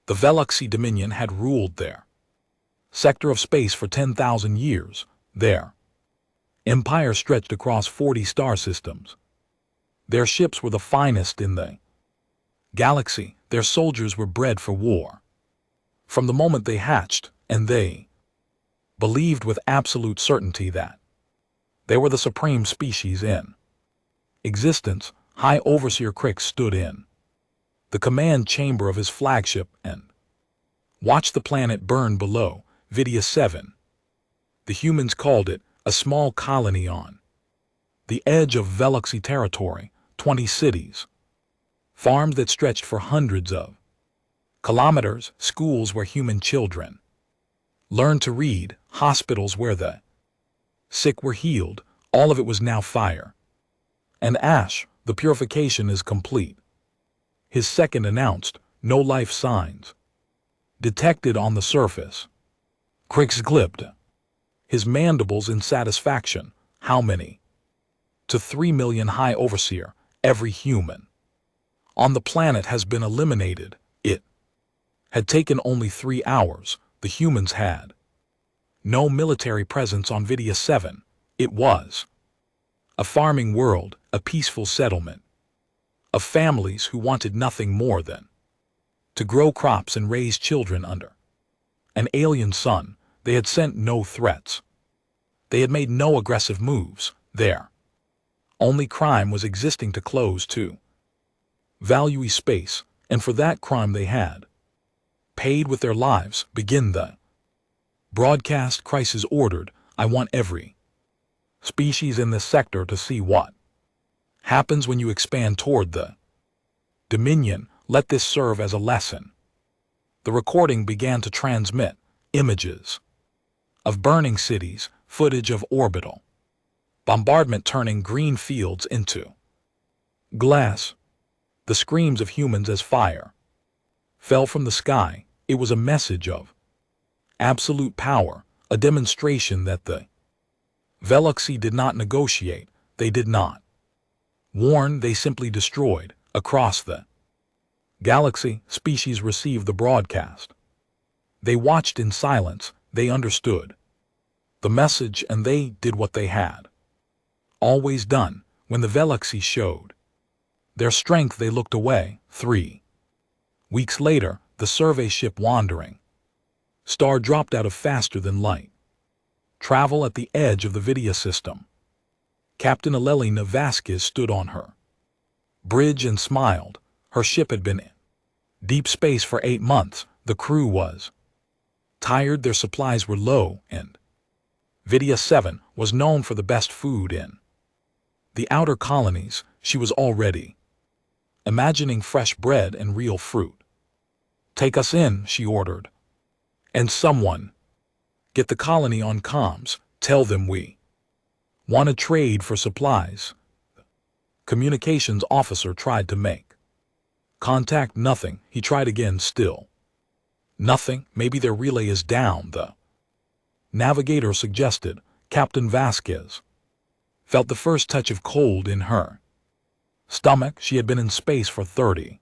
The Veluxy Dominion had ruled their sector of space for 10,000 years. Their empire stretched across 40 star systems. Their ships were the finest in the galaxy. Their soldiers were bred for war from the moment they hatched, and they believed with absolute certainty that they were the supreme species in existence. High Overseer Crick stood in the command chamber of his flagship and watched the planet burn below. Vidia 7. The humans called it a small colony on the edge of Veluxy territory, 20 cities, farms that stretched for hundreds of kilometers, schools where human children learned to read, hospitals where the sick were healed. All of it was now fire and ash. The purification is complete. His second announced, no life signs detected on the surface. Crick's clipped his mandibles in satisfaction. How many? To 3 million. High Overseer. Every human on the planet has been eliminated. It had taken only 3 hours. The humans had no military presence on Vidia 7. It was a farming world, a peaceful settlement of families who wanted nothing more than to grow crops and raise children under an alien sun. They had sent no threats. They had made no aggressive moves. Their only crime was existing to close to value space, and for that crime they had paid with their lives. Begin the broadcast. Crisis ordered. I want every species in this sector to see what happens when you expand toward the Dominion. Let this serve as a lesson. The recording began to transmit images of burning cities, footage of orbital bombardment turning green fields into glass. The screams of humans as fire fell from the sky. It was a message of absolute power, a demonstration that the Veluxy did not negotiate. They did not warn. They simply destroyed. Across the galaxy, species received the broadcast. They watched in silence. They understood the message, and they did what they had always done. When the Veluxy showed their strength, they looked away. 3 weeks later, the survey ship Wandering Star dropped out of faster than light travel at the edge of the Vidia system. Captain Alelina Vasquez stood on her bridge and smiled. Her ship had been in deep space for 8 months. The crew was tired, their supplies were low, and Vidia 7 was known for the best food in the outer colonies. She was already imagining fresh bread and real fruit. Take us in, she ordered. And someone get the colony on comms. Tell them we want to trade for supplies. Communications officer tried to make contact. Nothing. He tried again. Still nothing. Maybe their relay is down, the navigator suggested. Captain Vasquez felt the first touch of cold in her stomach. She had been in space for 30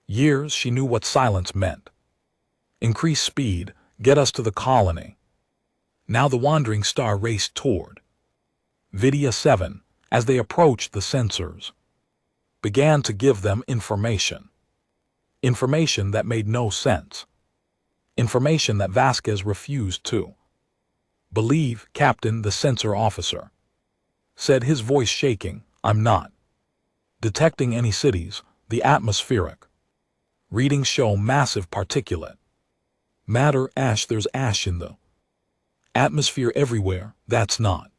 years. She knew what silence meant. Increase speed. Get us to the colony. Now the Wandering Star raced toward Vidia 7. As they approached, the sensors began to give them information. Information that made no sense. Information that Vasquez refused to believe. Captain, the sensor officer said, his voice shaking, I'm not detecting any cities. The atmospheric readings show massive particulate matter ash. There's ash in the atmosphere everywhere. That's not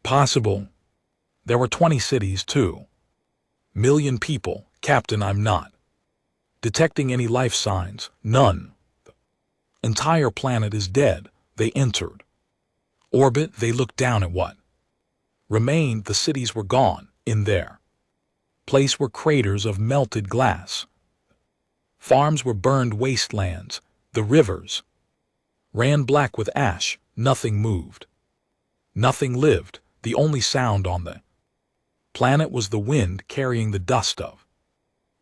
possible. There were 20 cities, 2 million people. Captain, I'm not detecting any life signs. None. The entire planet is dead. They entered orbit. They looked down at what remained. The cities were gone. In their place were craters of melted glass. Farms were burned wastelands. The rivers ran black with ash. Nothing moved. Nothing lived. The only sound on the planet was the wind carrying the dust of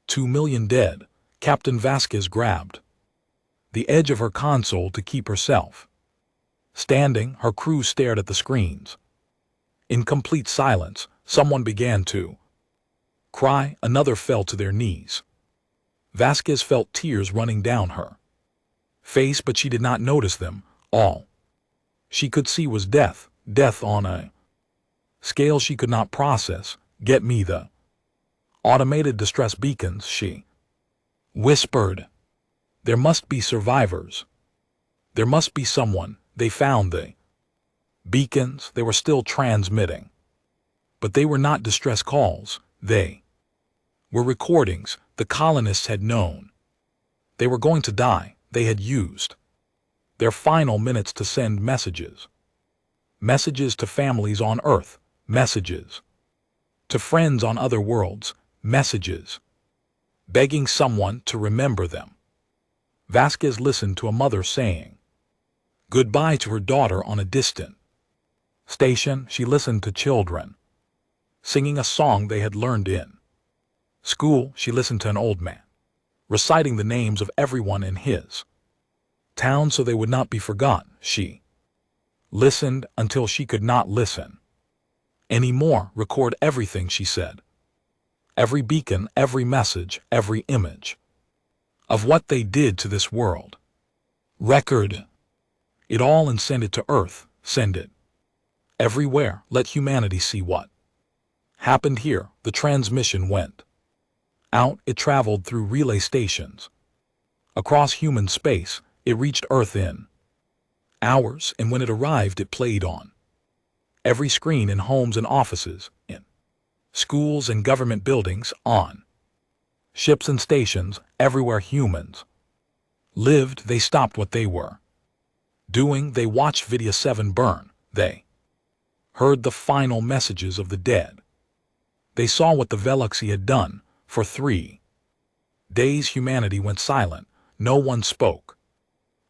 2 million dead. Captain Vasquez grabbed the edge of her console to keep herself. Standing, her crew stared at the screens. In complete silence, someone began to cry, another fell to their knees. Vasquez felt tears running down her face, but she did not notice them. All she could see was death, death on a scale she could not process. Get me the automated distress beacons, she whispered. There must be survivors. There must be someone. They found the beacons. They were still transmitting. But they were not distress calls. They were recordings. The colonists had known they were going to die. They had used their final minutes to send messages. Messages to families on Earth. Messages to friends on other worlds. Messages begging someone to remember them. Vasquez listened to a mother saying goodbye to her daughter on a distant station. She listened to children singing a song they had learned in school. She listened to an old man reciting the names of everyone in his town so they would not be forgotten. She listened until she could not listen anymore. Record everything she said. Every beacon, every message, every image of what they did to this world. Record it all and send it to Earth. Send it everywhere. Let humanity see what happened here. The transmission went out. It traveled through relay stations across human space. It reached Earth in hours, and when it arrived, it played on every screen in homes and offices, in schools and government buildings, on ships and stations, everywhere humans lived. They stopped what they were doing. They watched Vidya 7 burn. They heard the final messages of the dead. They saw what the Veluxy had done. For 3 days humanity went silent. No one spoke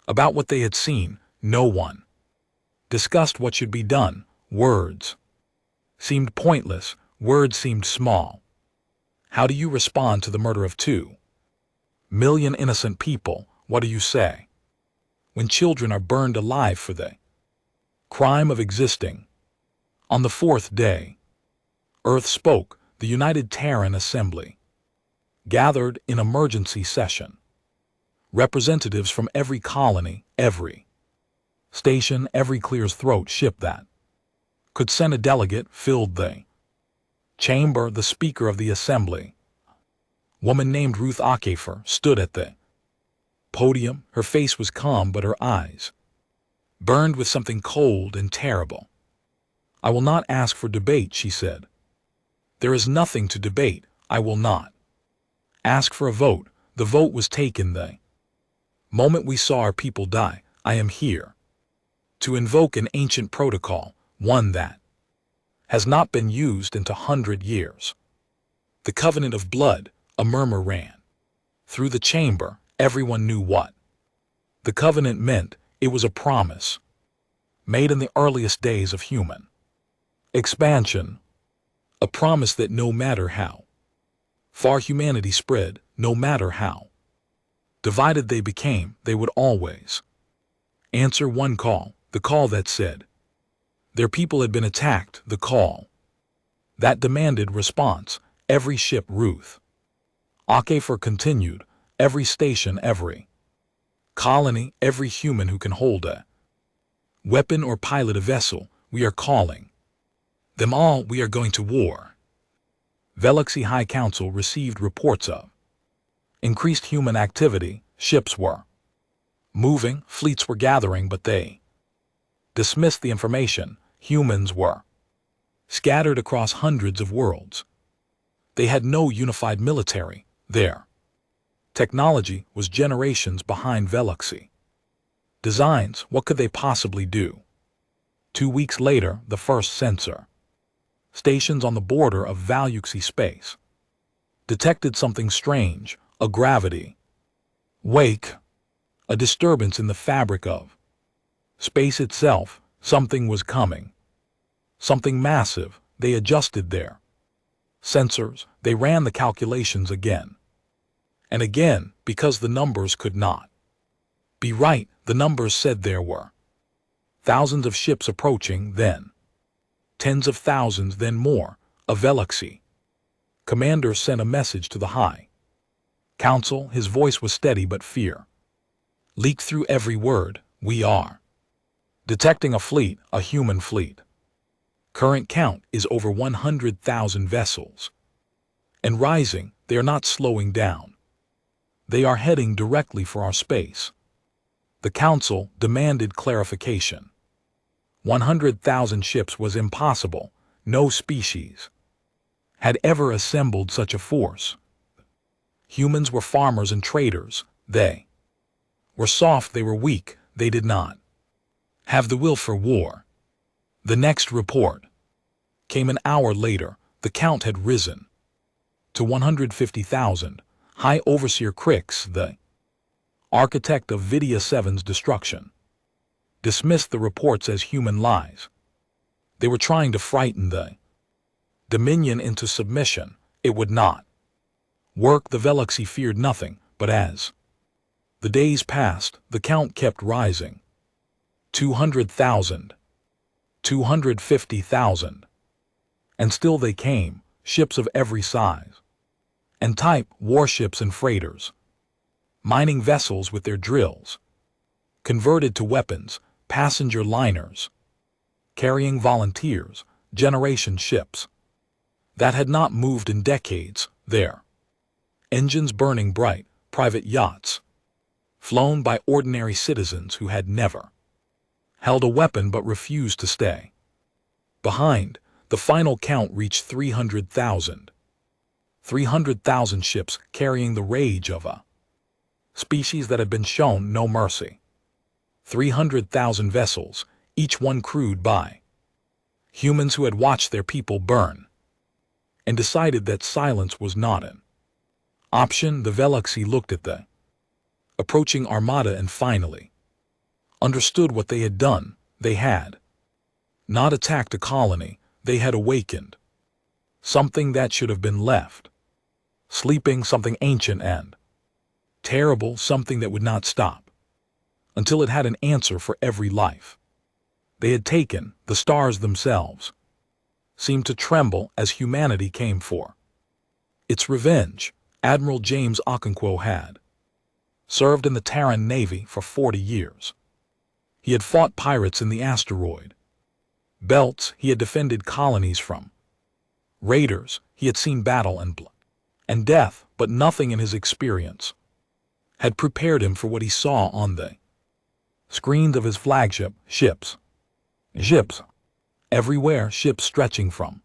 about what they had seen. No one discussed what should be done. Words seemed pointless. Words seemed small. How do you respond to the murder of 2 million innocent people? What do you say when children are burned alive for the crime of existing? On the 4th day, Earth spoke. The United Terran Assembly gathered in emergency session. Representatives from every colony, every station, every clear's throat ship that could send a delegate filled the chamber. The Speaker of the Assembly, woman named Ruth Akefer, stood at the podium. Her face was calm, but her eyes burned with something cold and terrible. I will not ask for debate, she said. There is nothing to debate. I will not ask for a vote. The vote was taken the moment we saw our people die. I am here to invoke an ancient protocol, one that has not been used in 100 years. The covenant of blood. A murmur ran through the chamber. Everyone knew what the covenant meant. It was a promise made in the earliest days of human expansion. A promise that no matter how far humanity spread, no matter how divided they became, they would always answer one call, the call that said their people had been attacked, the call that demanded response. Every ship, Ruth Akefer continued, every station, every colony, every human who can hold a weapon or pilot a vessel, we are calling them all. We are going to war. Veluxy High Council received reports of increased human activity. Ships were moving, fleets were gathering, but they dismissed the information. Humans were scattered across hundreds of worlds. They had no unified military. Their technology was generations behind Veluxy designs. What could they possibly do? 2 weeks later, the first sensor stations on the border of Veluxy space detected something strange, a gravity wake, a disturbance in the fabric of space itself. Something was coming, something massive. They adjusted their sensors. They ran the calculations again and again, because the numbers could not Be right, the numbers said there were. Thousands of ships approaching, then. Tens of thousands, then more, of Veluxi. Commander sent a message to the High Council. His voice was steady, but fear leaked through every word. We are detecting a fleet, a human fleet. Current count is over 100,000 vessels. And rising. They are not slowing down. They are heading directly for our space. The Council demanded clarification. 100,000 ships was impossible. No species had ever assembled such a force. Humans were farmers and traders. They were soft, they were weak, they did not have the will for war. The next report came an hour later. The count had risen to 150,000. High Overseer Crix, the architect of Vidia 7's destruction, dismissed the reports as human lies. They were trying to frighten the Dominion into submission. It would not work. The Veluxi feared nothing, but as the days passed, the count kept rising. 200,000. 250,000. And still they came, ships of every size and type, warships and freighters, mining vessels with their drills, converted to weapons, passenger liners, carrying volunteers, generation ships that had not moved in decades, their engines burning bright, private yachts, flown by ordinary citizens who had never held a weapon but refused to stay behind. The final count reached 300,000. 300,000 ships carrying the rage of a species that had been shown no mercy. 300,000 vessels, each one crewed by humans who had watched their people burn and decided that silence was not an option. The Veluxi looked at the approaching armada and finally understood what they had done. They had not attacked a colony, they had awakened something that should have been left sleeping, something ancient and terrible, something that would not stop until it had an answer for every life. They had taken. The stars themselves seemed to tremble as humanity came for its revenge. Admiral James Okonkwo had served in the Terran Navy for 40 years. He had fought pirates in the asteroid belts. He had defended colonies from raiders. He had seen battle and blood and death, but nothing in his experience had prepared him for what he saw on the screens of his flagship. Ships. Everywhere, ships stretching from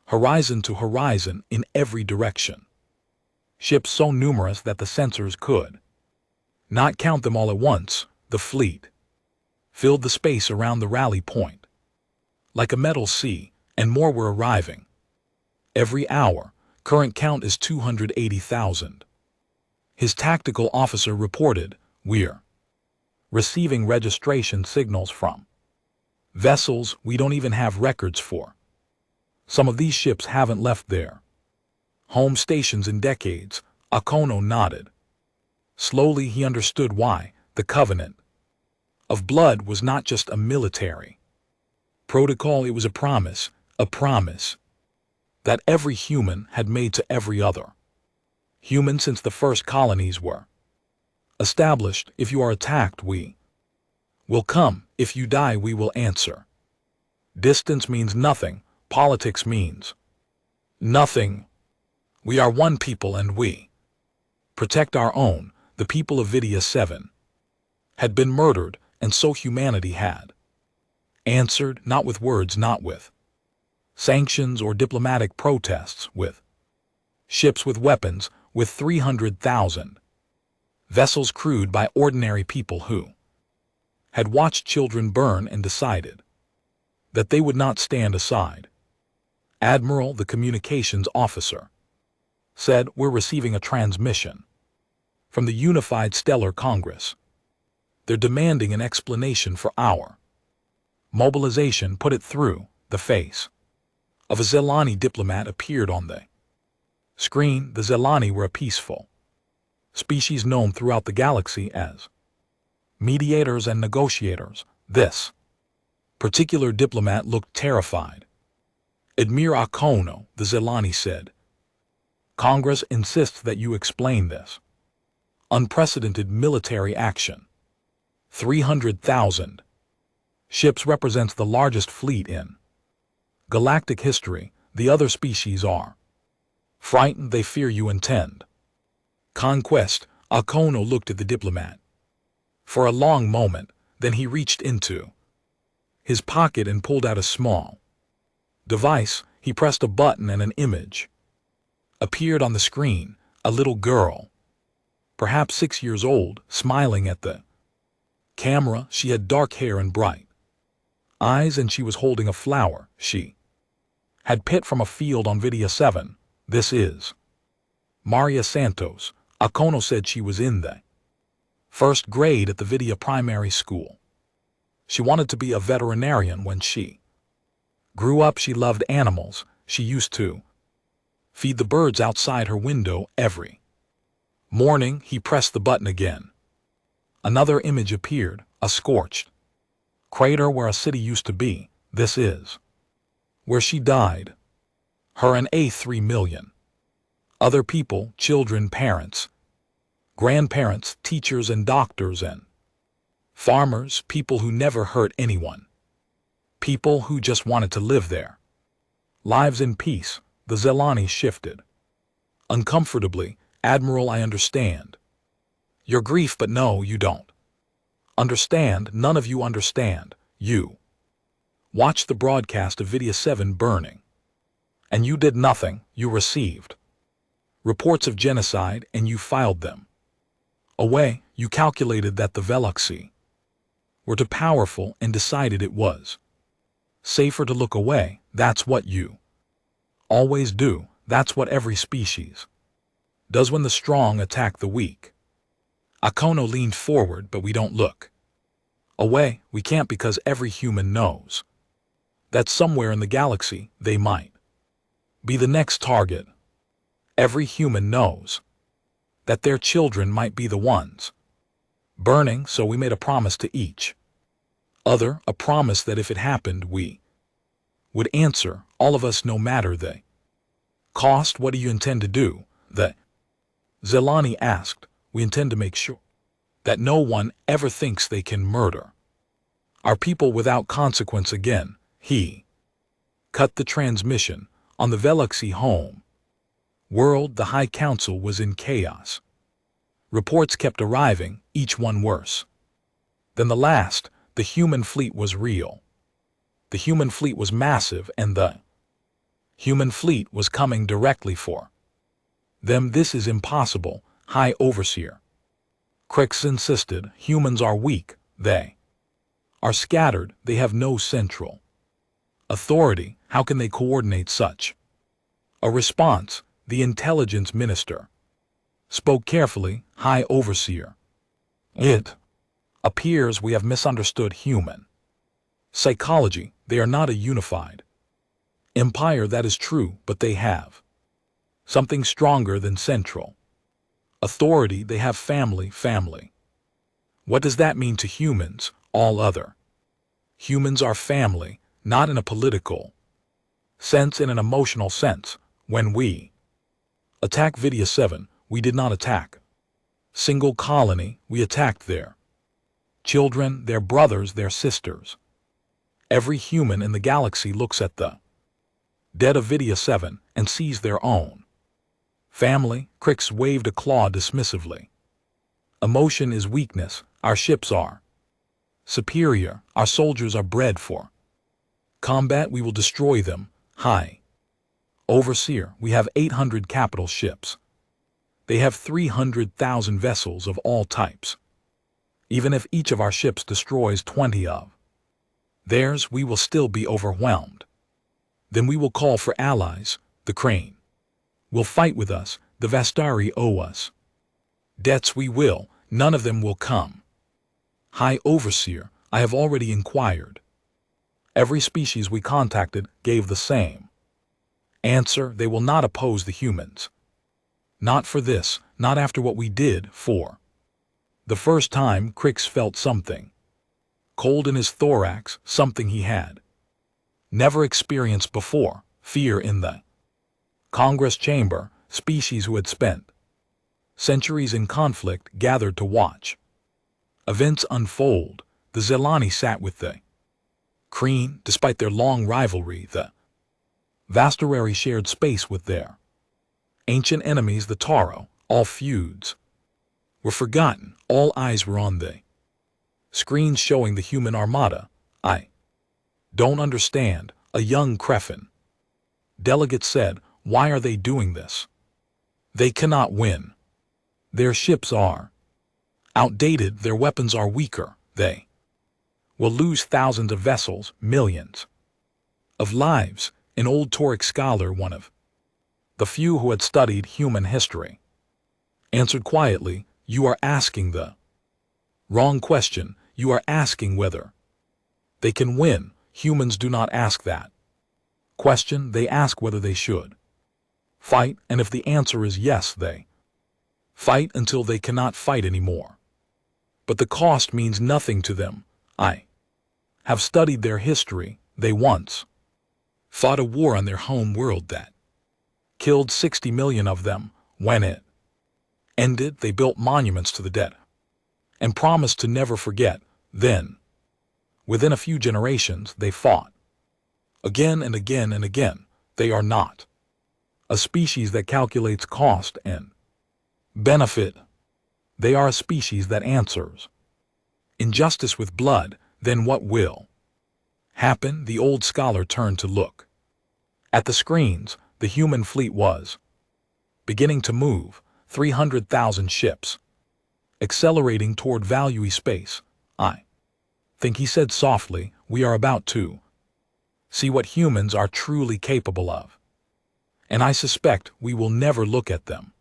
horizon to horizon in every direction. Ships so numerous that the sensors could not count them all at once. The fleet filled the space around the rally point like a metal sea, and more were arriving every hour. Current count is 280,000. His tactical officer reported, "We're receiving registration signals from vessels we don't even have records for. Some of these ships haven't left their home stations in decades." Akono nodded. Slowly he understood why. The covenant of blood was not just a military protocol, it was a promise that every human had made to every other human since the first colonies were established. If you are attacked, we will come. If you die, we will answer. Distance means nothing. Politics means nothing. We are one people and we protect our own. The people of Vidia 7 had been murdered, and so humanity had answered, not with words, not with sanctions or diplomatic protests, with ships with weapons, with 300,000 vessels crewed by ordinary people who had watched children burn and decided that they would not stand aside. Admiral, the communications officer, said, "We're receiving a transmission from the Unified Stellar Congress. They're demanding an explanation for our mobilization." Put it through. The face of a Zelani diplomat appeared on the screen. The Zelani were a peaceful species known throughout the galaxy as mediators and negotiators. This particular diplomat looked terrified. Admir Akono, the Zelani said. Congress insists that you explain this. Unprecedented military action. 300,000 ships represents the largest fleet in galactic history. The other species are frightened. They fear you intend conquest. Akono looked at the diplomat for a long moment, then he reached into his pocket and pulled out a small device. He pressed a button and an image appeared on the screen. A little girl, perhaps 6 years old, smiling at the camera. She had dark hair and bright eyes, and she was holding a flower. She had picked from a field on Vidya 7. This is Maria Santos. Akono said she was in the first grade at the Vidya primary school. She wanted to be a veterinarian when she grew up. She loved animals. She used to feed the birds outside her window every morning. He pressed the button again. Another image appeared, a scorched crater where a city used to be. This is where she died. Her and 3 million other people, children, parents, grandparents, teachers and doctors and farmers, people who never hurt anyone, people who just wanted to live their lives in peace. The Zelani shifted uncomfortably. Admiral, I understand your grief, but no, you don't understand. None of you understand. You watched the broadcast of Vidya 7 burning, and you did nothing. You received reports of genocide, and you filed them away. You calculated that the Veluxi were too powerful and decided it was safer to look away. That's what you always do. That's what every species does when the strong attack the weak. Akono leaned forward, but we don't look away. We can't, because every human knows that somewhere in the galaxy they might be the next target. Every human knows that their children might be the ones burning, so we made a promise to each other, a promise that if it happened we would answer, all of us, no matter the cost. What do you intend to do? The Zelani asked. We intend to make sure that no one ever thinks they can murder our people without consequence again. He cut the transmission. On the Veluxi home world, the High Council was in chaos. Reports kept arriving, each one worse than the last. The human fleet was real. The human fleet was massive, and the human fleet was coming directly for them. This is impossible, High Overseer. Crix insisted. Humans are weak. They are scattered. They have no central authority. How can they coordinate such a response? The intelligence minister spoke carefully. High Overseer, it appears we have misunderstood human psychology. They are not a unified empire. That is true, but they have something stronger than central authority. They have family. What does that mean to humans? All other humans are family, not in a political sense, in an emotional sense. When we attacked Vidya 7, we did not attack single colony. We attacked their children, their brothers, their sisters. Every human in the galaxy looks at the dead of Vidya 7 and sees their own family. Crix waved a claw dismissively. Emotion is weakness. Our ships are superior. Our soldiers are bred for combat. We will destroy them. High Overseer, we have 800 capital ships. They have 300,000 vessels of all types. Even if each of our ships destroys 20 of theirs, we will still be overwhelmed. Then we will call for allies. The Crane will fight with us. The Vastari owe us debts. We will. None of them will come. High Overseer, I have already inquired. Every species we contacted gave the same answer. They will not oppose the humans. Not for this, not after what we did for The first time, Crix felt something. Cold in his thorax, something he had never experienced before, fear in the Congress chamber. Species who had spent centuries in conflict gathered to watch events unfold. The Zelani sat with the Kreen, despite their long rivalry. The Vastarari shared space with their ancient enemies, the Taro. All feuds were forgotten. All eyes were on the screens showing the human armada. I don't understand, a young Crefin delegate said. Why are they doing this? They cannot win. Their ships are outdated, their weapons are weaker. They will lose thousands of vessels, millions of lives. An old Tauric scholar, one of the few who had studied human history, answered quietly, "You are asking the wrong question. You are asking whether they can win. Humans do not ask that question. They ask whether they should fight, and if the answer is yes, they fight until they cannot fight anymore. But the cost means nothing to them. I have studied their history. They once fought a war on their home world that killed 60 million of them. When it ended, they built monuments to the dead and promised to never forget. Then, within a few generations, they fought again and again and again. They are not a species that calculates cost and benefit. They are a species that answers injustice with blood. Then what will happen? The old scholar turned to look at the screens. The human fleet was beginning to move. 300,000 ships accelerating toward Value space. I think, he said softly, we are about to see what humans are truly capable of. And I suspect we will never look at them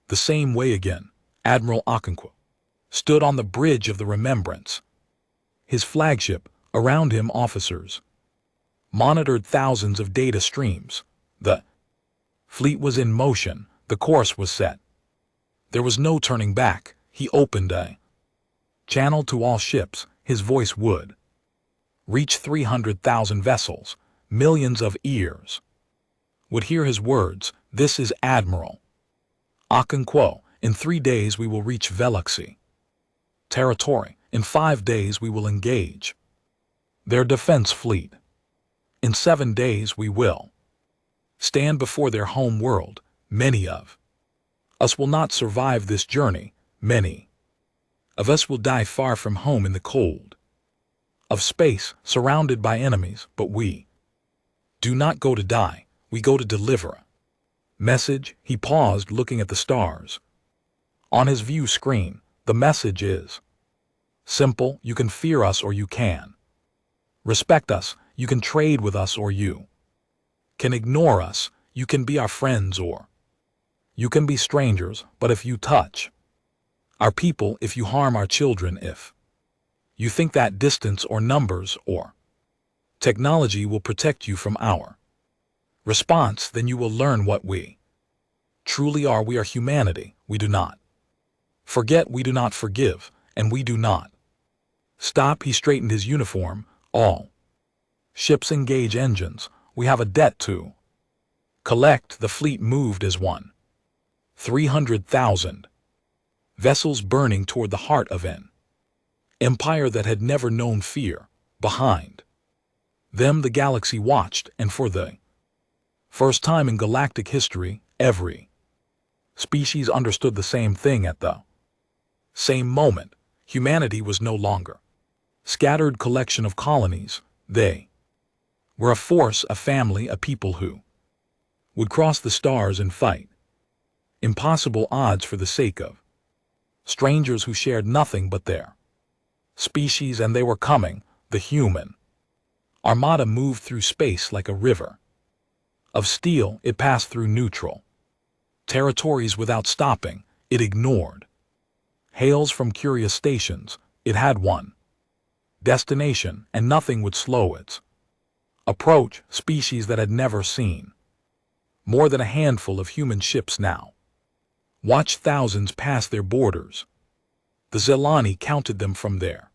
the same way again. Admiral Okonkwo stood on the bridge of the Remembrance. His flagship, around him officers monitored thousands of data streams. The fleet was in motion. The course was set. There was no turning back. He opened a channel to all ships. His voice would reach 300,000 vessels. Millions of ears would hear his words. This is Admiral Okonkwo. In 3 days we will reach Veluxy territory. In 5 days we will engage their defense fleet. In 7 days we will stand before their home world. Many of us will not survive this journey. Many of us will die far from home in the cold of space, surrounded by enemies. But we do not go to die. We go to deliver a message. He paused, looking at the stars on his view screen. The message is simple. You can fear us or you can respect us. You can trade with us or you can ignore us. You can be our friends or you can be strangers. But if you touch our people, if you harm our children, if you think that distance or numbers or technology will protect you from our response, then you will learn what we truly are. We are humanity. We do not forget, we do not forgive, and we do not stop. He straightened his uniform. All ships engage engines. We have a debt to collect. The fleet moved as one. 300,000 vessels burning toward the heart of an empire that had never known fear. Behind them the galaxy watched, and for the first time in galactic history, every species understood the same thing at the same moment. Humanity was no longer scattered collection of colonies. They were a force, a family, a people who would cross the stars and fight impossible odds for the sake of strangers who shared nothing but their species. And they were coming. The human armada moved through space like a river of steel. It passed through neutral territories without stopping. It ignored hails from curious stations. It had one destination, and nothing would slow its approach. Species that had never seen more than a handful of human ships now watched thousands pass their borders. The Zelani counted them from their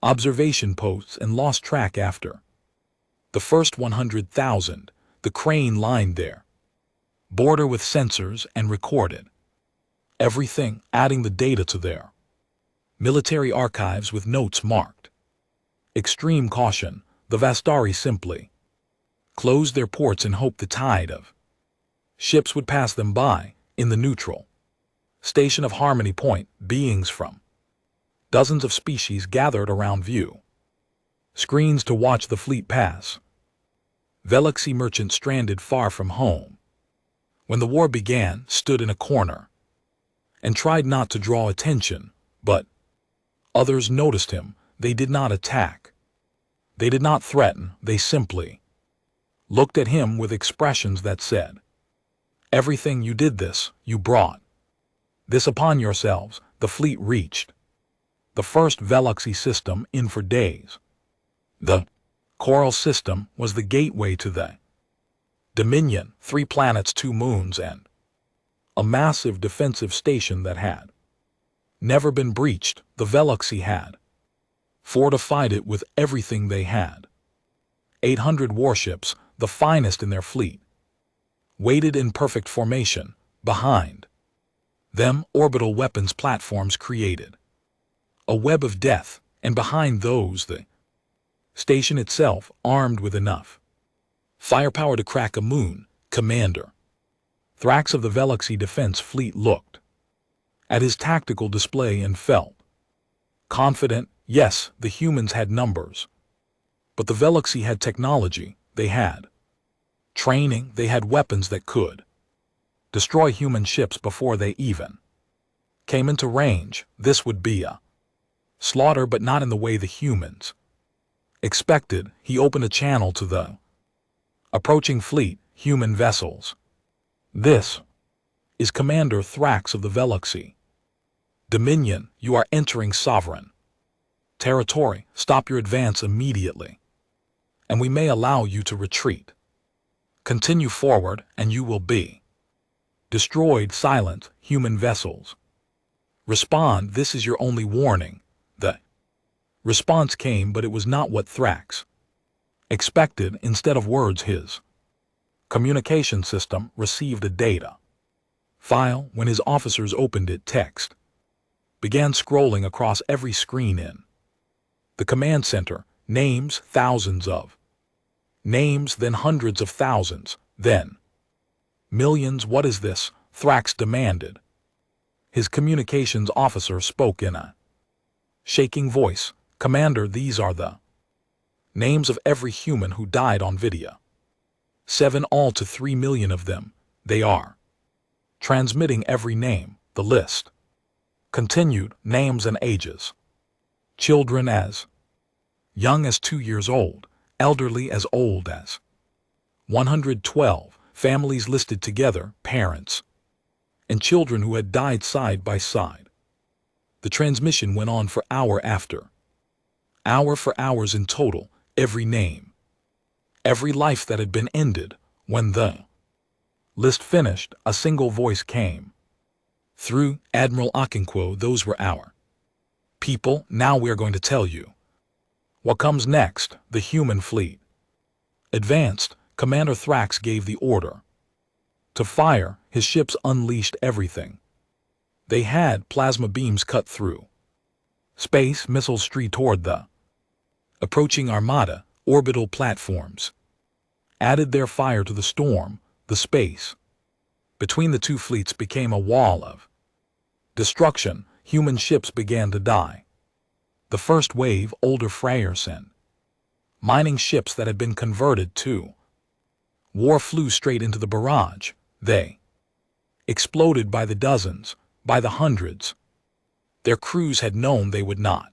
observation posts and lost track after the first 100,000. The crane lined their border with sensors and recorded everything, adding the data to their military archives with notes marked extreme caution. The Vastari simply closed their ports and hoped the tide of ships would pass them by. In the neutral station of Harmony Point, beings from dozens of species gathered around view screens to watch the fleet pass. Veluxy merchant stranded far from home when the war began stood in a corner and tried not to draw attention, but others noticed him. They did not attack. They did not threaten. They simply looked at him with expressions that said, "Everything you did this, you brought this upon yourselves." The fleet reached the first Veluxy system in for days. The Coral system was the gateway to the Dominion, 3 planets, 2 moons, and a massive defensive station that had never been breached. The Veluxy had fortified it with everything they had. 800 warships, the finest in their fleet, waited in perfect formation. Behind them, orbital weapons platforms created a web of death, and behind those the station itself, armed with enough firepower to crack a moon. Commander Thrax of the Veluxy Defense Fleet looked at his tactical display and felt confident. Yes, the humans had numbers, but the Veluxy had technology. They had training. They had weapons that could destroy human ships before they even came into range. This would be a slaughter, but not in the way the humans expected. He opened a channel to the approaching fleet, human vessels. "This is Commander Thrax of the Veluxy Dominion. You are entering sovereign territory. Stop your advance immediately, and we may allow you to retreat. Continue forward, and you will be destroyed. Silent, human vessels. Respond. This is your only warning." The response came, but it was not what Thrax expected. Instead of words, his communication system received a data file. When his officers opened it, text began scrolling across every screen in the command center. Names, thousands of names, then hundreds of thousands, then millions. "What is this?" Thrax demanded. His communications officer spoke in a shaking voice. "Commander, these are the names of every human who died on Vidia. 7 all to 3 million of them. They are transmitting every name." The list continued. Names and ages. Children as young as 2 years old, elderly as old as 112, families listed together, parents and children who had died side by side. The transmission went on for hour after hour, for hours in total. Every name, every life that had been ended. When the list finished, a single voice came through. "Admiral Akinquo, those were our people. Now we are going to tell you what comes next." The human fleet advanced. Commander Thrax gave the order to fire. His ships unleashed everything they had. Plasma beams cut through space. Missiles streaked toward the approaching armada. Orbital platforms added their fire to the storm. The space between the two fleets became a wall of destruction. Human ships began to die. The first wave, older Freyers and mining ships that had been converted to war, flew straight into the barrage. They exploded by the dozens, by the hundreds. Their crews had known they would not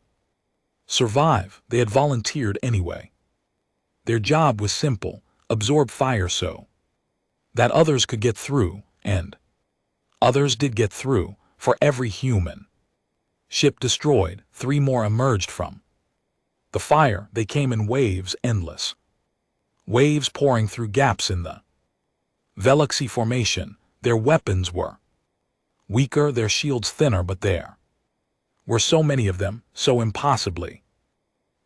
survive. They had volunteered anyway. Their job was simple: absorb fire so that others could get through, and others did get through. For every human ship destroyed, 3 more emerged from the fire. They came in waves, endless waves pouring through gaps in the Veluxy formation. Their weapons were weaker, their shields thinner, but their Were so many of them, so impossibly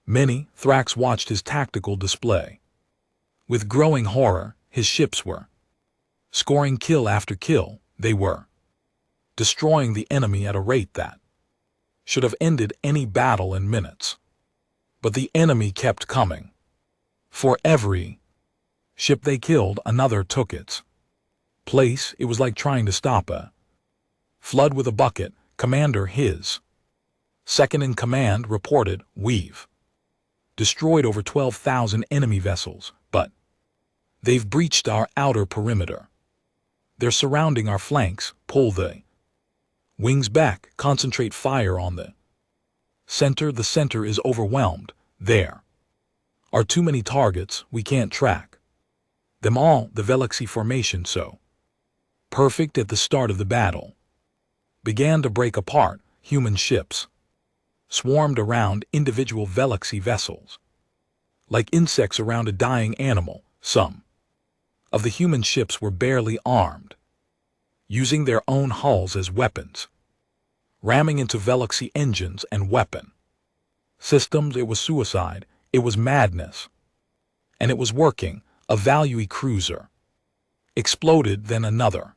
many. Thrax watched his tactical display. With growing horror, his ships were scoring kill after kill. They were destroying the enemy at a rate that should have ended any battle in minutes. But the enemy kept coming. For every ship they killed, another took its place. It was like trying to stop a flood with a bucket. Commander, his second in command, reported, "We've destroyed over 12,000 enemy vessels, but they've breached our outer perimeter. They're surrounding our flanks. Pull the wings back. Concentrate fire on the center. The center is overwhelmed. There are too many targets. We can't track them all." The Velaxy formation, so perfect at the start of the battle, began to break apart. Human ships swarmed around individual Velaxy vessels like insects around a dying animal. Some of the human ships were barely armed, using their own hulls as weapons, ramming into Velaxy engines and weapon systems. It was suicide. It was madness. And it was working. A Value cruiser exploded, then another.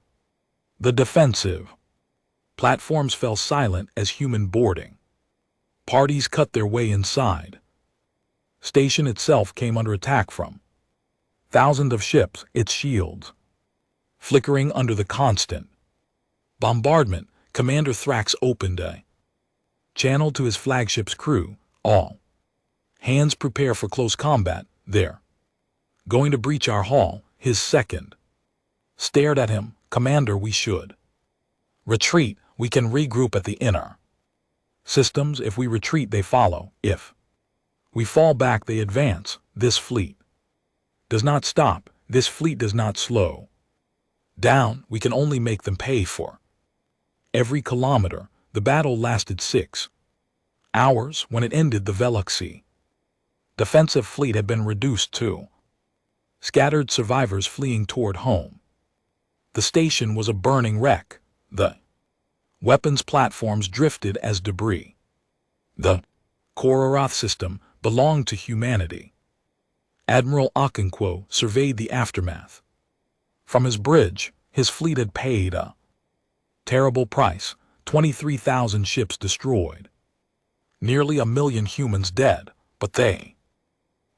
The defensive platforms fell silent as human boarding parties cut their way inside. Station itself came under attack from thousands of ships, its shields flickering under the constant bombardment. Commander Thrax opened a channel to his flagship's crew. "All hands, prepare for close combat. They're going to breach our hull." His second stared at him. "Commander, we should retreat. We can regroup at the inner systems. If we retreat, they follow. If we fall back, they advance. This fleet does not stop. This fleet does not slow down. We can only make them pay for every kilometer." The battle lasted 6 hours. When it ended, the Velaxy defensive fleet had been reduced to scattered survivors fleeing toward home. The station was a burning wreck. The weapons platforms drifted as debris. The Kororoth system belonged to humanity. Admiral Okonkwo surveyed the aftermath. From his bridge, his fleet had paid a terrible price. 23,000 ships destroyed. Nearly 1 million humans dead. But they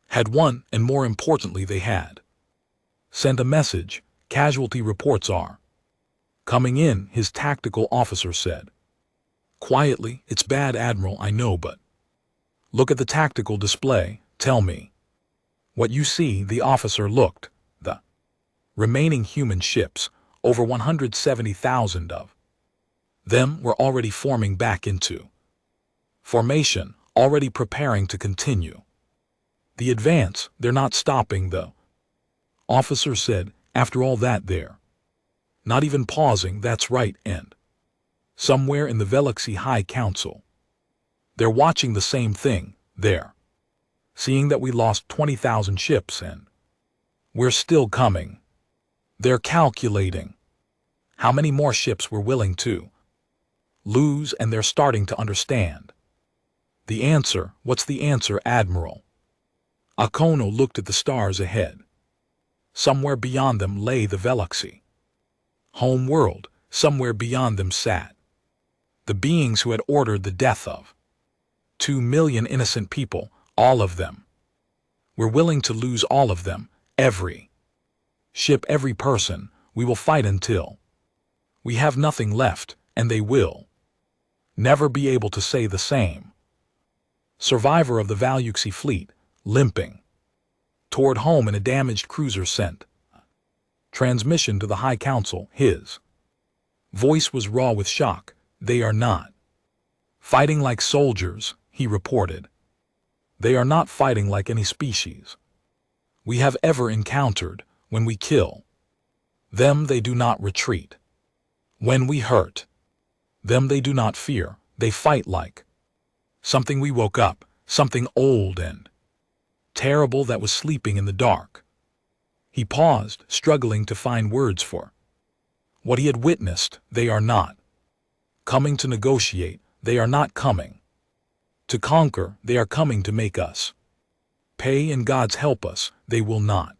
had won, and more importantly, they had sent a message. "Casualty reports are coming in," his tactical officer said quietly. "It's bad, Admiral, I know, but look at the tactical display. Tell me what you see." The officer looked. The remaining human ships, over 170,000 of them, were already forming back into formation, already preparing to continue the advance. "They're not stopping, the officer said. "After all that, they're not even pausing." "That's right, and somewhere in the Velaxy High Council, they're watching the same thing. They're seeing that we lost 20,000 ships and we're still coming. They're calculating how many more ships we're willing to lose, and they're starting to understand the answer." "What's the answer, Admiral?" Akono looked at the stars ahead. Somewhere beyond them lay the Velaxy home world. Somewhere beyond them sat the beings who had ordered the death of 2 million innocent people. All of them. We're willing to lose all of them. Every ship, every person. We will fight until we have nothing left, and they will never be able to say the same." Survivor of the Valuxy fleet, limping toward home in a damaged cruiser, sent transmission to the High Council. His voice was raw with shock. "They are not fighting like soldiers," he reported. "They are not fighting like any species we have ever encountered. When we kill them, they do not retreat. When we hurt them, they do not fear. They fight like something we woke up, something old and terrible that was sleeping in the dark." He paused, struggling to find words for what he had witnessed. "They are not coming to negotiate. they are not coming to conquer, they are coming to make us pay, and God's help us, they will not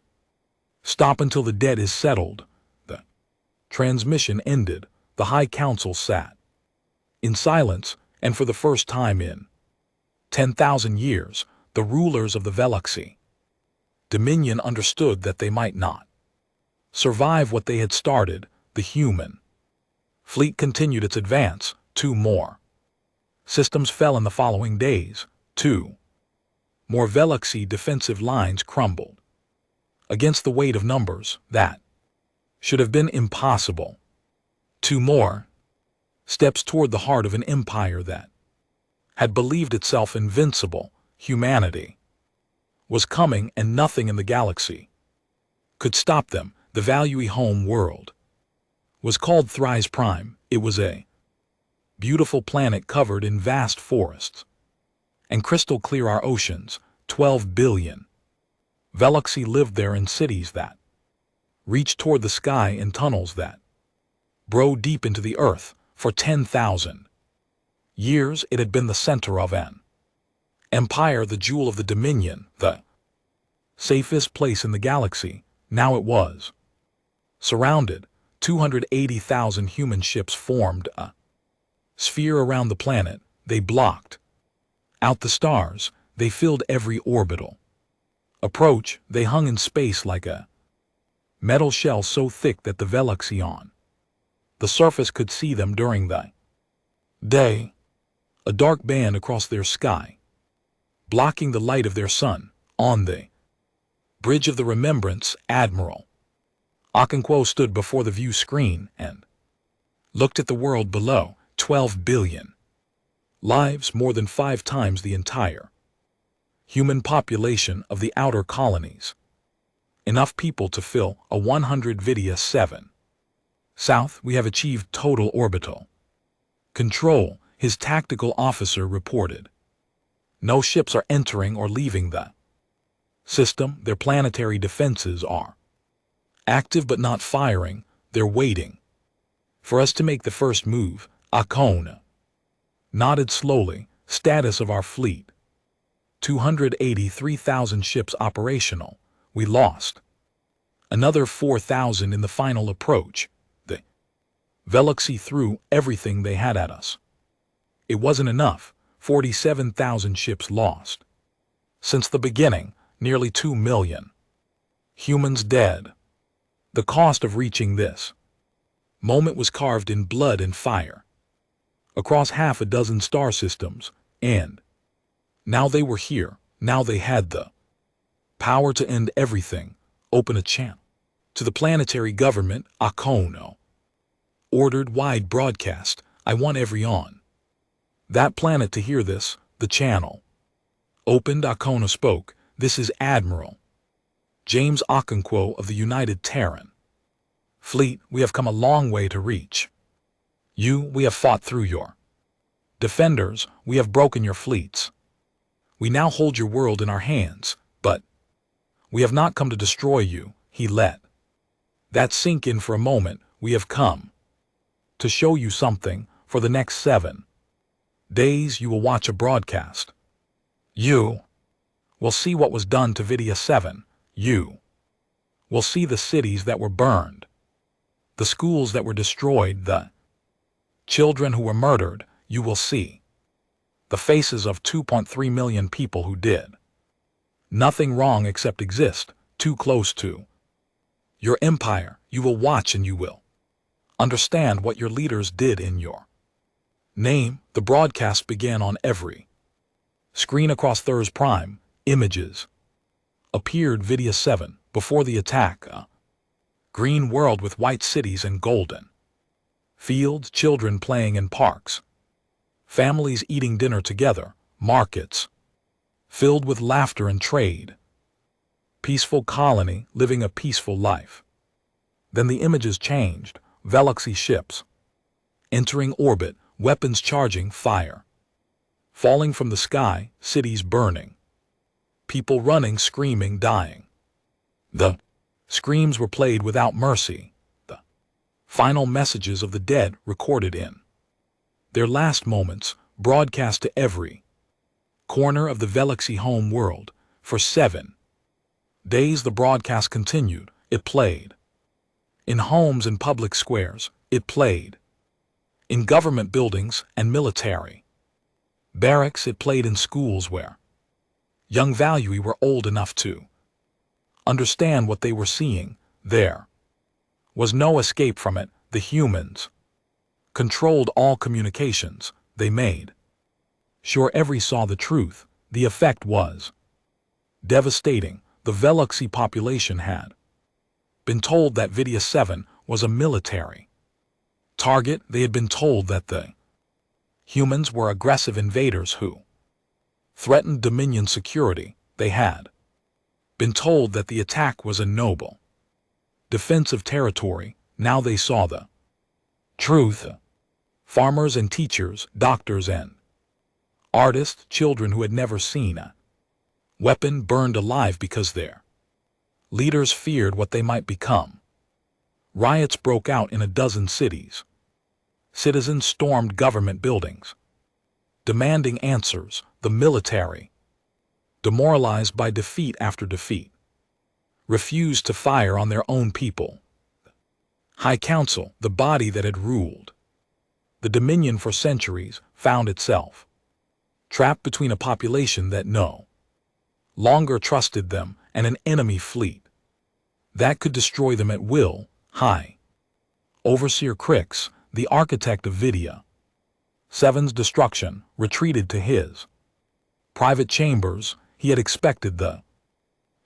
stop until the debt is settled. The transmission ended. The High Council sat in silence, and for the first time in 10,000 years, the rulers of the Veluxy Dominion understood that they might not survive what they had started. The human fleet continued its advance. 2 more systems fell in the following days. 2 more Veluxy defensive lines crumbled against the weight of numbers that should have been impossible. 2 more steps toward the heart of an empire that had believed itself invincible. Humanity was coming, and nothing in the galaxy could stop them. The Value home world was called Thrice Prime. It was a beautiful planet covered in vast forests and crystal clear our oceans. 12 billion Veluxy lived there, in cities that reached toward the sky, in tunnels that burrowed deep into the earth. For 10,000 years it had been the center of an empire, the jewel of the Dominion, the safest place in the galaxy. Now it was surrounded. 280,000 human ships formed a sphere around the planet. They blocked out the stars. They filled every orbital approach. They hung in space like a metal shell so thick that the Veluxy on the surface could see them during the day. A dark band across their sky, blocking the light of their sun. On the bridge of the Remembrance, Admiral Okonkwo stood before the view screen and looked at the world below. 12 billion lives, more than 5 times the entire human population of the outer colonies. Enough people to fill a 100 Vidya 7. South, we have achieved total orbital control, his tactical officer reported. No ships are entering or leaving the system. Their planetary defenses are active but not firing. They're waiting for us to make the first move. Akona nodded slowly. Status of our fleet: 283,000 ships operational. We lost another 4,000 in the final approach. The Veluxy threw everything they had at us. It wasn't enough. 47,000 ships lost. Since the beginning, nearly 2 million humans dead. The cost of reaching this moment was carved in blood and fire across half a dozen star systems, and now they were here. Now they had the power to end everything. Open a channel to the planetary government. Akono ordered wide broadcast. I want every on that planet to hear this. The channel opened. Akono spoke. This is Admiral James Okonkwo of the United Terran Fleet. We have come a long way to reach you. We have fought through your defenders. We have broken your fleets. We now hold your world in our hands, but we have not come to destroy you. He let that sink in for a moment. We have come to show you something. For the next 7 days you will watch a broadcast. You will see what was done to Vidya 7. You will see the cities that were burned, the schools that were destroyed, the children who were murdered. You will see the faces of 2.3 million people who did nothing wrong except exist too close to your empire. You will watch and you will understand what your leaders did in your name. The broadcast began on every screen across Thurs Prime. Images appeared. Vidya 7 before the attack. A green world with white cities and golden fields, children playing in parks, families eating dinner together, markets filled with laughter and trade, peaceful colony living a peaceful life. Then the images changed. Veluxy ships entering orbit, weapons charging, fire falling from the sky, cities burning, people running, screaming, dying. The screams were played without mercy. Final messages of the dead recorded in their last moments. broadcast to every corner of the Galaxy home world. For 7 days the broadcast continued. It played in homes and public squares. It played in government buildings and military barracks. It played in schools where young Valui were old enough to understand what they were seeing. There was no escape from it. The humans controlled all communications. They made sure every saw the truth. The effect was devastating. The Veluxy population had been told that Vidya 7 was a military target. They had been told that the humans were aggressive invaders who threatened Dominion security. They had been told that the attack was a noble defense of territory. Now they saw the truth. Farmers and teachers, doctors and artists, children who had never seen a weapon burned alive because their leaders feared what they might become. Riots broke out in a dozen cities. Citizens stormed government buildings, demanding answers. The military, demoralized by defeat after defeat, refused to fire on their own people. High Council, the body that had ruled the Dominion for centuries, found itself trapped between a population that no longer trusted them and an enemy fleet that could destroy them at will. High Overseer Crix, the architect of Vidya 7's destruction, retreated to his private chambers. He had expected the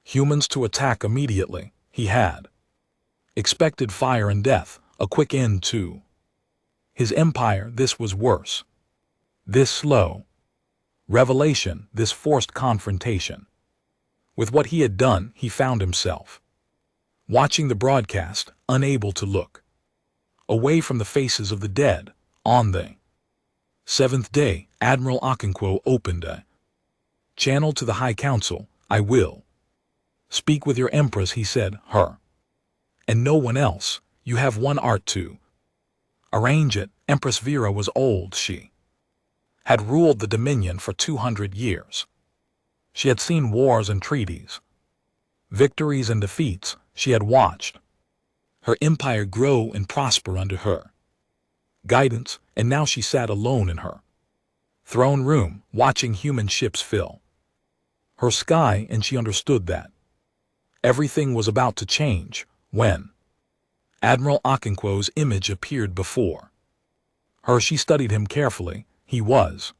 humans to attack immediately. He had expected fire and death, a quick end to his empire. This was worse. This slow revelation, this forced confrontation with what he had done. He found himself watching the broadcast, unable to look away from the faces of the dead. On the 7th day, Admiral Okonkwo opened a channel to the High Council. I will speak with your Empress, he said, her and no one else. You have one art to arrange it. Empress Vera was old. She had ruled the Dominion for 200 years. She had seen wars and treaties, victories and defeats. She had watched her empire grow and prosper under her guidance, and now she sat alone in her throne room, watching human ships fill her sky, and she understood that everything was about to change when Admiral Okonkwo's image appeared before her. She studied him carefully. He was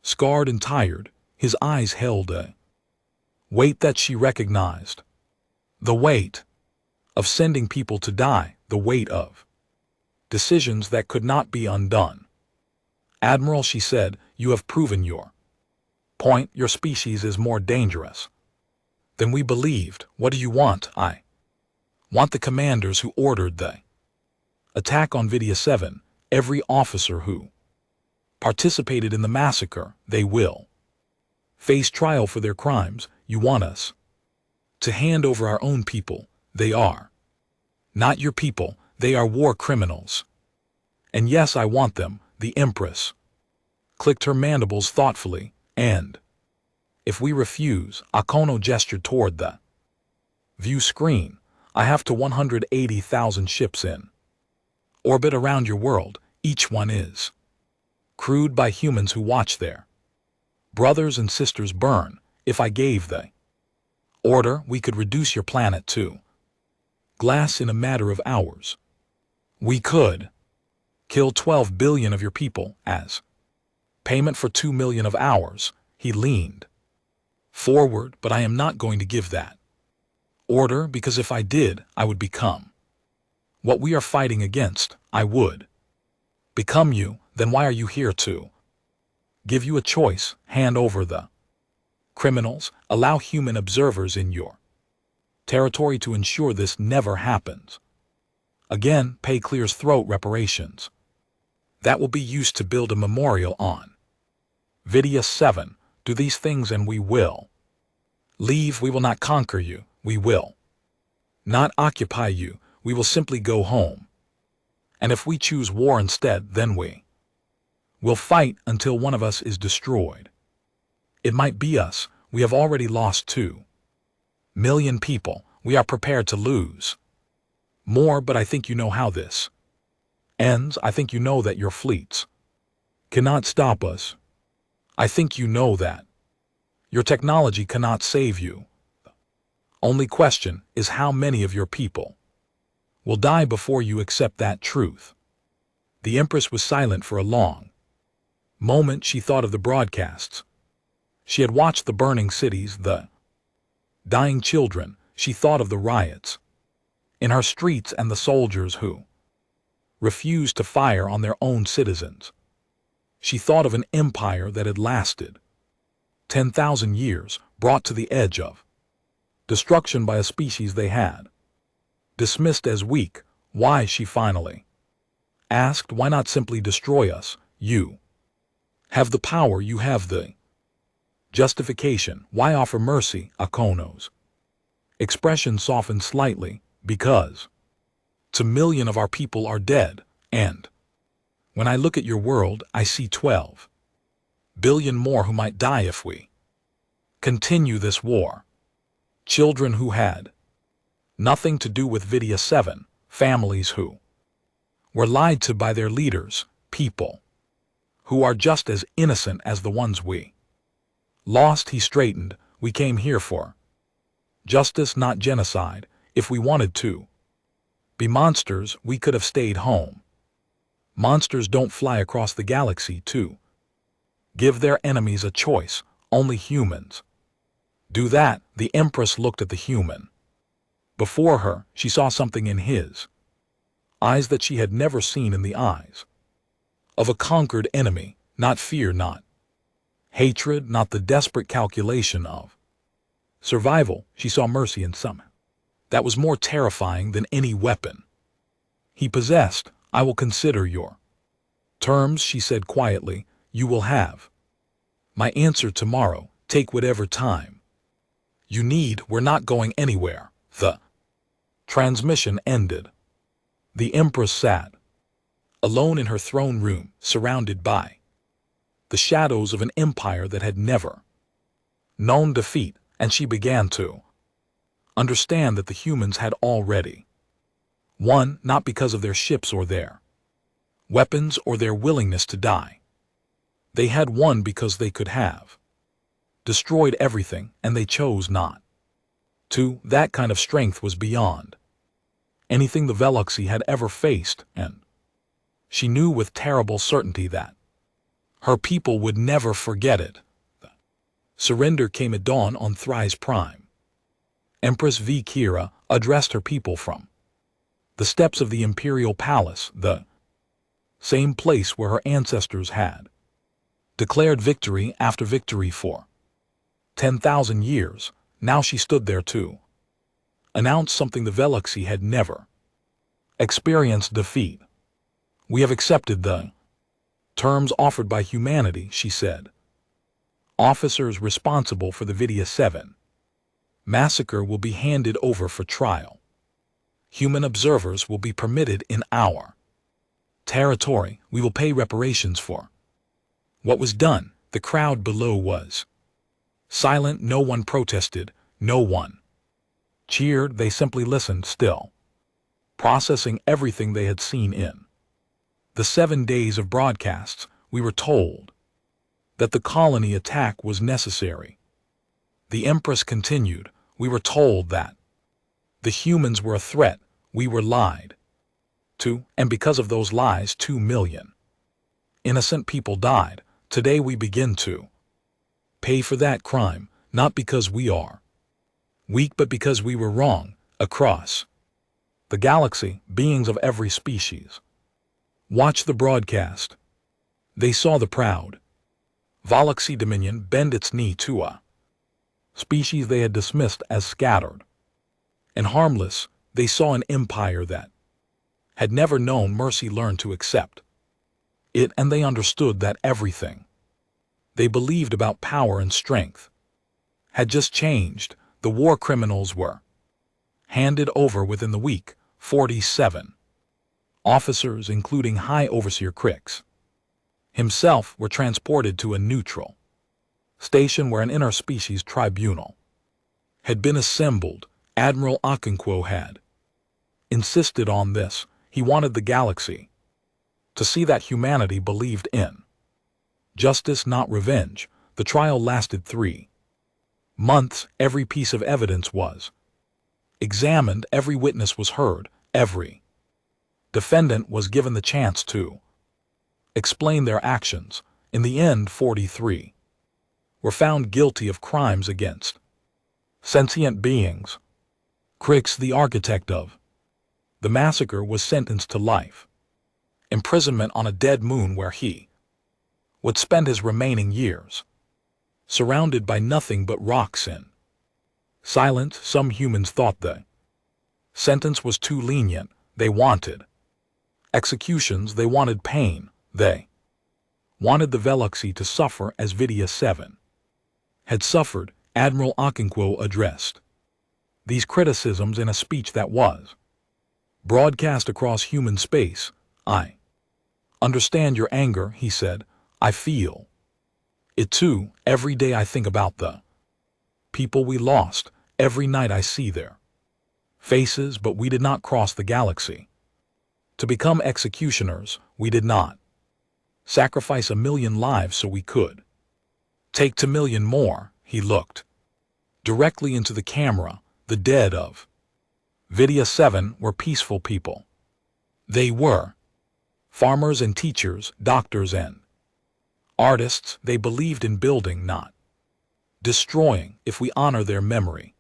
scarred and tired. His eyes held a weight that she recognized. The weight of sending people to die, the weight of decisions that could not be undone. Admiral, she said, you have proven your point. Your species is more dangerous than we believed. What do you want? I want the commanders who ordered the attack on Vidya 7, every officer who participated in the massacre. They will face trial for their crimes. You want us to hand over our own people. They are not your people. They are war criminals. And yes, I want them. The Empress clicked her mandibles thoughtfully. And if we refuse, Akono gestured toward the view screen. I have to 180,000 ships in orbit around your world. Each one is crewed by humans who watch their brothers and sisters burn. If I gave the order, we could reduce your planet to glass in a matter of hours. We could kill 12 billion of your people as payment for 2 million of ours. He leaned forward, but I am not going to give that order, because if I did, I would become what we are fighting against. I would become you. Then why are you here? To give you a choice. Hand over the criminals. Allow human observers in your territory to ensure this never happens again. Pay Clear's throat reparations. That will be used to build a memorial on Vidya 7. Do these things and we will leave. We will not conquer you. We will not occupy you. We will simply go home. And if we choose war instead, then we We'll fight until one of us is destroyed. It might be us. We have already lost 2 million people. We are prepared to lose more, but I think you know how this ends. I think you know that your fleets cannot stop us. I think you know that your technology cannot save you. Only question is how many of your people will die before you accept that truth. The Empress was silent for a long moment. She thought of the broadcasts. She had watched the burning cities, the dying children. She thought of the riots in her streets and the soldiers who refused to fire on their own citizens. She thought of an empire that had lasted 10,000 years, brought to the edge of destruction by a species they had dismissed as weak. Why, she finally asked, why not simply destroy us? You have the power, you have the justification. Why offer mercy? Akono's expression softened slightly. Because 2 million of our people are dead, and when I look at your world, I see 12 billion more who might die if we continue this war. Children who had nothing to do with Vidya 7, families who were lied to by their leaders, people who are just as innocent as the ones we lost. He straightened. We came here for justice, not genocide. If we wanted to be monsters, we could have stayed home. Monsters don't fly across the galaxy to give their enemies a choice. Only humans do that. The Empress looked at the human before her. She saw something in his eyes that she had never seen in the eyes of a conquered enemy. Not fear, not hatred, not the desperate calculation of survival. She saw mercy in some that was more terrifying than any weapon he possessed. I will consider your terms, she said quietly. You will have my answer tomorrow. Take whatever time you need. We're not going anywhere. The transmission ended. The Empress sat alone in her throne room, surrounded by the shadows of an empire that had never known defeat, and she began to understand that the humans had already won, not because of their ships or their weapons or their willingness to die. They had won because they could have destroyed everything, and they chose not to. That kind of strength was beyond anything the Veloxi had ever faced, and she knew with terrible certainty that her people would never forget it. The surrender came at dawn on Thrice Prime. Empress V. Kira addressed her people from the steps of the Imperial Palace, the same place where her ancestors had declared victory after victory for 10,000 years. Now she stood there to announce something the Veloxi had never experienced: defeat. We have accepted the terms offered by humanity, she said. Officers responsible for the Vidya 7 massacre will be handed over for trial. Human observers will be permitted in our territory. We will pay reparations for what was done. The crowd below was silent. No one protested. No one cheered. They simply listened, still processing everything they had seen in the 7 days of broadcasts. We were told that the colony attack was necessary. The Empress continued. We were told that the humans were a threat. We were lied to, and because of those lies, 2 million innocent people died. Today we begin to pay for that crime, not because we are weak, but because we were wrong. Across the galaxy, beings of every species watched the broadcast. They saw the proud Veloxi Dominion bend its knee to a species they had dismissed as scattered and harmless. They saw an empire that had never known mercy learn to accept it, and they understood that everything they believed about power and strength had just changed. The war criminals were handed over within the week. 47 officers, including High Overseer Crix himself were transported to a neutral station where an interspecies tribunal had been assembled. Admiral Okonkwo had insisted on this. He wanted the galaxy to see that humanity believed in justice, not revenge. The trial lasted 3 months. Every piece of evidence was examined, every witness was heard, every defendant was given the chance to explain their actions. In the end, 43 were found guilty of crimes against sentient beings. Crix, the architect of the massacre, was sentenced to life imprisonment on a dead moon where he would spend his remaining years surrounded by nothing but rocks in silence. Some humans thought the sentence was too lenient. They wanted executions. They wanted pain. They wanted the Veluxy to suffer as Vidia 7 had suffered. Admiral Okonkwo addressed these criticisms in a speech that was broadcast across human space. "I understand your anger," he said. "I feel it too. Every day I think about the people we lost. Every night I see their faces, but we did not cross the galaxy to become executioners. We did not sacrifice 1,000,000 lives so we could take 2,000,000 more." He looked directly into the camera. The dead of Vidia 7 were peaceful people. They were farmers and teachers, doctors and artists. They believed in building, not destroying. If we honor their memory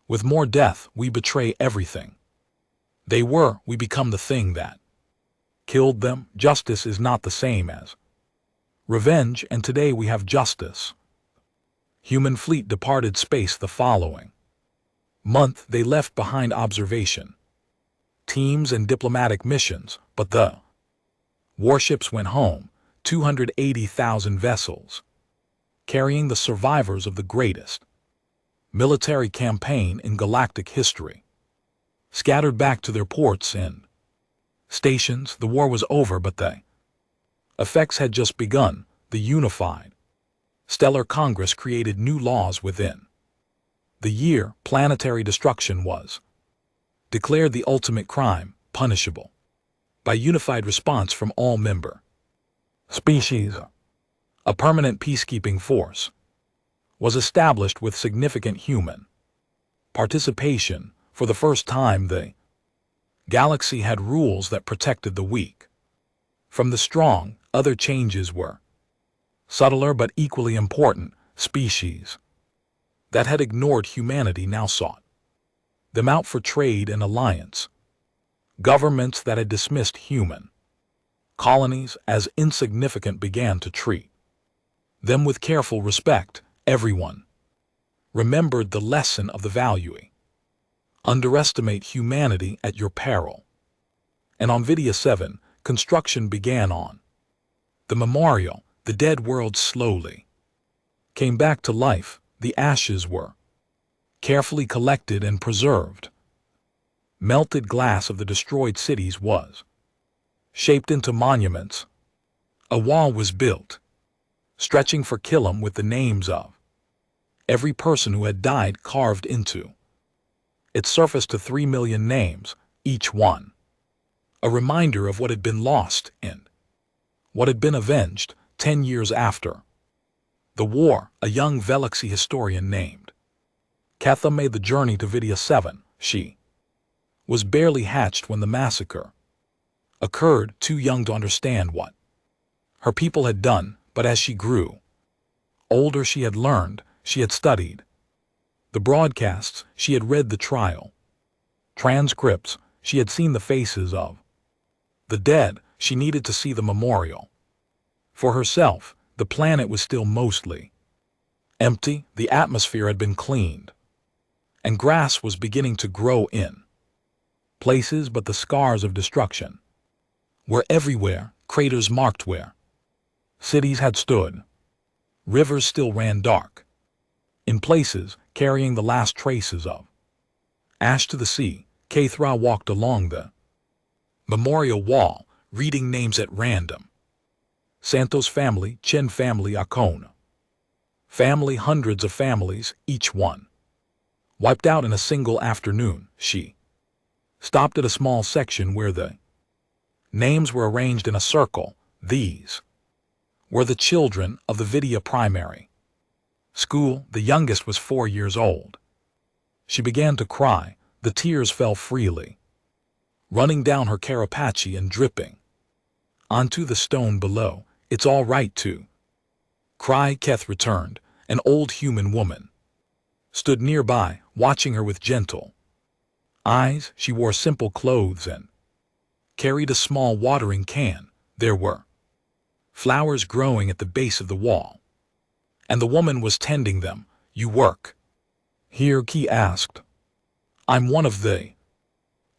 with more death, we betray everything they were. We become the thing that killed them. Justice is not the same as revenge, and today we have justice. Human fleet departed space the following month. They left behind observation teams and diplomatic missions, but the warships went home. 280,000 vessels carrying the survivors of the greatest military campaign in galactic history scattered back to their ports and stations. The war was over, but the effects had just begun. The unified Stellar Congress created new laws within the year. Planetary destruction was declared the ultimate crime, punishable by unified response from all member species. A permanent peacekeeping force was established with significant human participation. For the first time, the galaxy had rules that protected the weak from the strong. Other changes were subtler but equally important. Species that had ignored humanity now sought them out for trade and alliance. Governments that had dismissed human colonies as insignificant began to treat them with careful respect. Everyone remembered the lesson of the value. Underestimate humanity at your peril. And on Vidia 7, construction began on the memorial. The dead world slowly came back to life. The ashes were carefully collected and preserved. Melted glass of the destroyed cities was shaped into monuments. A wall was built, stretching for Killam, with the names of every person who had died carved into its surface to 3 million names, each one a reminder of what had been lost and what had been avenged. 10 years after the war, a young Veluxy historian named Ketha made the journey to Vidia 7. She was barely hatched when the massacre occurred, too young to understand what her people had done, but as she grew older, she had learned, she had studied the broadcasts, she had read the trial transcripts, she had seen the faces of the dead. She needed to see the memorial for herself. The planet was still mostly empty. The atmosphere had been cleaned, and grass was beginning to grow in places, but the scars of destruction were everywhere. Craters marked where cities had stood. Rivers still ran dark in places, carrying the last traces of ash to the sea. Kathra walked along the memorial wall, reading names at random. Santos family, Chen family, Akon. Family, hundreds of families, each one. Wiped out in a single afternoon, she stopped at a small section where the names were arranged in a circle. These were the children of the Vidya primary school. The youngest was 4 years old. She began to cry. The tears fell freely, running down her carapace and dripping onto the stone below. It's all right to cry, Keth returned. An old human woman stood nearby, watching her with gentle eyes. She wore simple clothes and carried a small watering can. There were flowers growing at the base of the wall, and the woman was tending them. You work here? Key asked. I'm one of the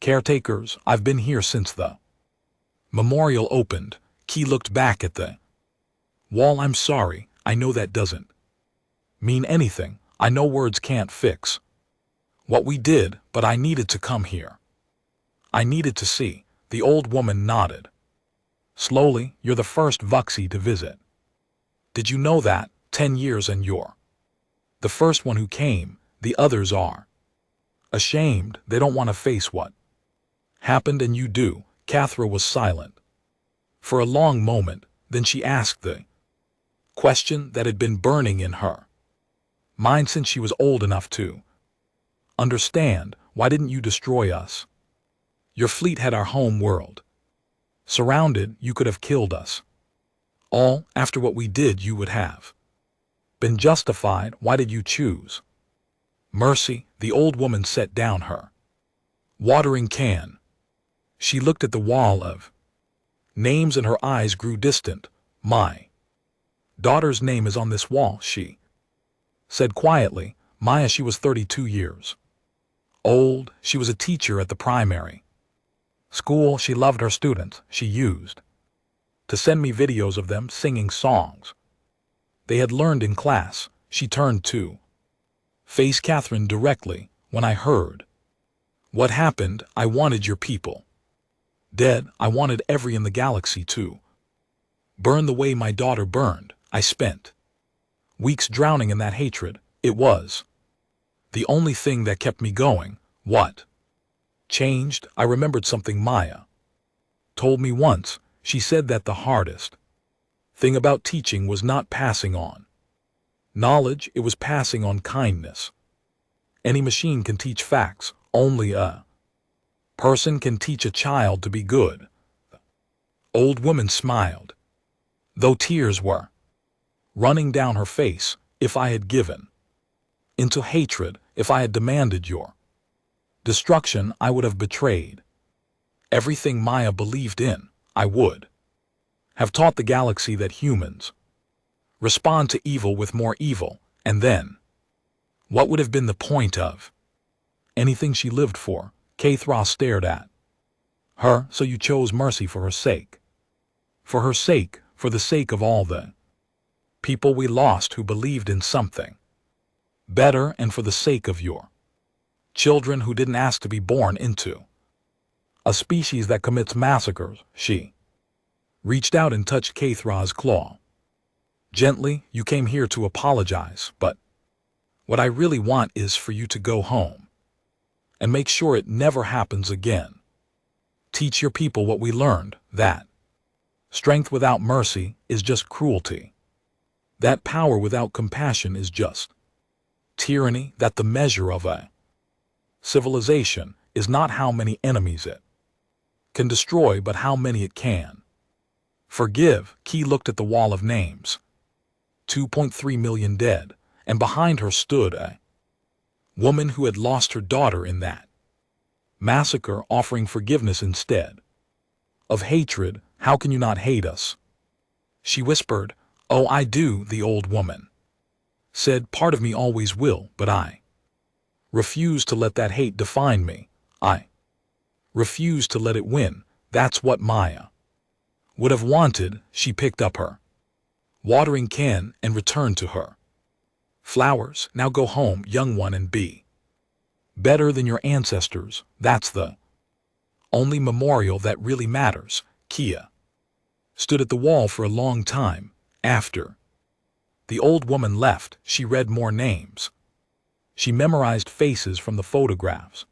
caretakers. I've been here since the memorial opened. Key looked back at the wall. I'm sorry, I know that doesn't mean anything. I know words can't fix what we did, but I needed to come here. I needed to see. The old woman nodded slowly. You're the first Vuxi to visit. Did you know that? 10 years and you're the first one who came. The others are ashamed. They don't want to face what happened, and you do. Cathra was silent for a long moment. Then she asked the question that had been burning in her mind since she was old enough to understand. Why didn't you destroy us? Your fleet had our home world surrounded. You could have killed us all. After what we did, you would have been justified. Why did you choose mercy? The old woman set down her watering can. She looked at the wall of names and her eyes grew distant. My daughter's name is on this wall, she said quietly. Maya, she was 32 years old. She was a teacher at the primary school. She loved her students. She used to send me videos of them singing songs they had learned in class. She turned to face Catherine directly. When I heard what happened, I wanted your people dead. I wanted every in the galaxy to burn the way my daughter burned. I spent weeks drowning in that hatred. It was the only thing that kept me going. What changed? I remembered something Maya told me once. She said that the hardest thing about teaching was not passing on knowledge, it was passing on kindness. Any machine can teach facts. Only a person can teach a child to be good. The old woman smiled, though tears were running down her face. If I had given into hatred, if I had demanded your destruction, I would have betrayed everything Maya believed in. I would have taught the galaxy that humans respond to evil with more evil, and then what would have been the point of anything she lived for? Kathra stared at her. So you chose mercy for her sake. For her sake, for the sake of all the people we lost who believed in something better, and for the sake of your children who didn't ask to be born into a species that commits massacres. She reached out and touched Kathra's claw gently. You came here to apologize, but what I really want is for you to go home and make sure it never happens again. Teach your people what we learned, that strength without mercy is just cruelty, that power without compassion is just tyranny, that the measure of a civilization is not how many enemies it can destroy, but how many it can forgive. Key looked at the wall of names. 2.3 million dead, and behind her stood a woman who had lost her daughter in that massacre, offering forgiveness instead of hatred. How can you not hate us? She whispered. Oh, I do, the old woman said. Part of me always will, but I refuse to let that hate define me. I refuse to let it win. That's what Maya would have wanted. She picked up her watering can and returned to her flowers. Now go home, young one, and be better than your ancestors. That's the only memorial that really matters. Kia stood at the wall for a long time. After the old woman left, she read more names. She memorized faces from the photographs.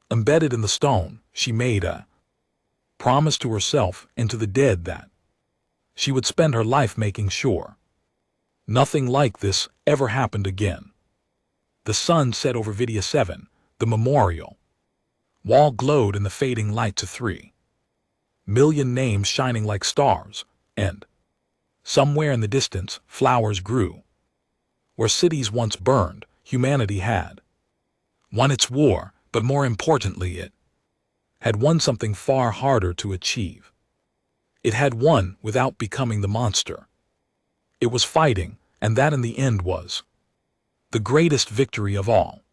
Embedded in the stone, she made a promise to herself and to the dead that she would spend her life making sure nothing like this ever happened again. The sun set over Vidya 7, the memorial wall glowed in the fading light to 3,000,000 names shining like stars, and somewhere in the distance, flowers grew. Where cities once burned, humanity had won its war, but more importantly, it had won something far harder to achieve. It had won without becoming the monster it was fighting, and that in the end was the greatest victory of all.